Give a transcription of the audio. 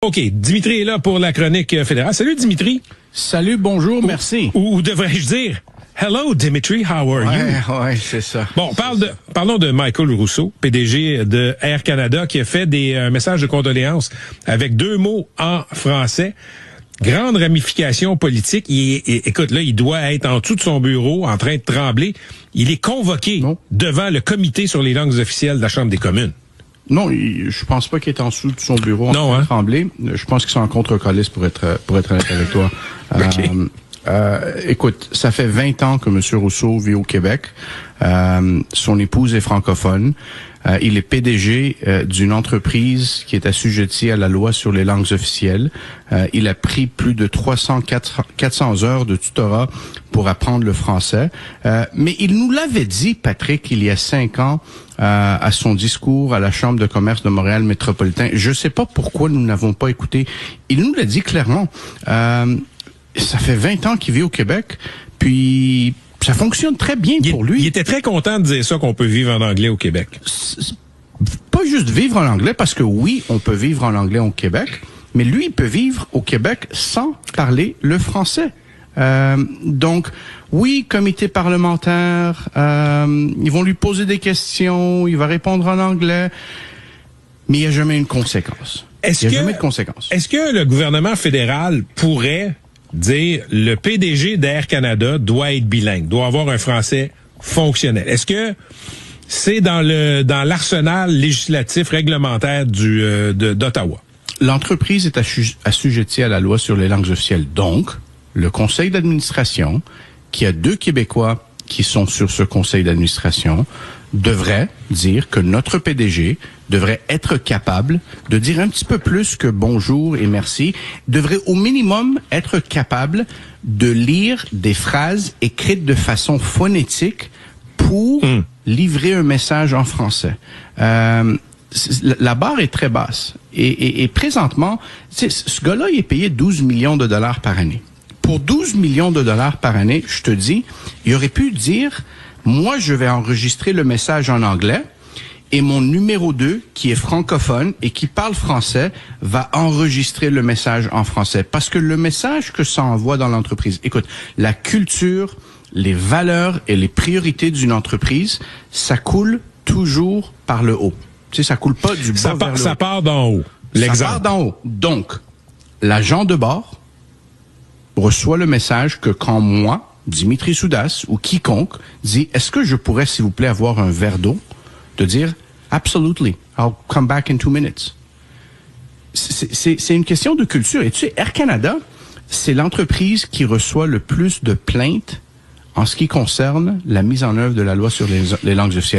OK, Dimitri est là pour la chronique fédérale. Salut Dimitri. Salut, bonjour, merci. Ou devrais-je dire, hello Dimitri, how are you? Ouais, c'est ça. Bon, parlons de Michael Rousseau, PDG de Air Canada, qui a fait des messages de condoléances avec 2 mots en français. Grande ramification politique. Écoute, là, il doit être en dessous de son bureau, en train de trembler. Il est convoqué devant le comité sur les langues officielles de la Chambre des communes. Non, je pense pas qu'il est en dessous de son bureau en train de trembler. Je pense qu'ils sont en contre-colis pour être honnête avec toi. Okay. Écoute, ça fait 20 ans que M. Rousseau vit au Québec. Son épouse est francophone. Il est PDG d'une entreprise qui est assujettie à la loi sur les langues officielles. Il a pris plus de 400 heures de tutorat pour apprendre le français. Mais il nous l'avait dit, Patrick, il y a 5 ans, à son discours à la Chambre de commerce de Montréal métropolitain. Je ne sais pas pourquoi nous n'avons pas écouté. Il nous l'a dit clairement. Ça fait 20 ans qu'il vit au Québec, puis ça fonctionne très bien pour lui. Il était très content de dire ça, qu'on peut vivre en anglais au Québec. Pas juste vivre en anglais, parce que oui, on peut vivre en anglais au Québec, mais lui, il peut vivre au Québec sans parler le français. Donc, oui, comité parlementaire, ils vont lui poser des questions, il va répondre en anglais, mais il n'y a jamais une conséquence. Jamais de conséquence. Est-ce que le gouvernement fédéral pourrait dire le PDG d'Air Canada doit être bilingue, doit avoir un français fonctionnel? Est-ce que c'est dans l'arsenal législatif réglementaire d'Ottawa? L'entreprise est assujettie à la loi sur les langues officielles. Donc, le conseil d'administration, qui a 2 Québécois qui sont sur ce conseil d'administration, devrait dire que notre PDG devrait être capable de dire un petit peu plus que bonjour et merci, devrait au minimum être capable de lire des phrases écrites de façon phonétique pour livrer un message en français. La barre est très basse. Et présentement, ce gars-là, il est payé 12 millions de dollars par année. Pour 12 millions de dollars par année, je te dis, il aurait pu dire, moi, je vais enregistrer le message en anglais et mon numéro 2, qui est francophone et qui parle français, va enregistrer le message en français. Parce que le message que ça envoie dans l'entreprise, écoute, la culture, les valeurs et les priorités d'une entreprise, ça coule toujours par le haut. Tu sais, ça coule pas du bas vers le haut. Ça part d'en haut. Ça part d'en haut. Donc, l'agent de bord reçoit le message que quand moi, Dimitri Soudas ou quiconque dit « Est-ce que je pourrais, s'il vous plaît, avoir un verre d'eau? » de dire « Absolutely, I'll come back in 2 minutes. » C'est une question de culture. Et tu sais, Air Canada, c'est l'entreprise qui reçoit le plus de plaintes en ce qui concerne la mise en œuvre de la loi sur les langues officielles.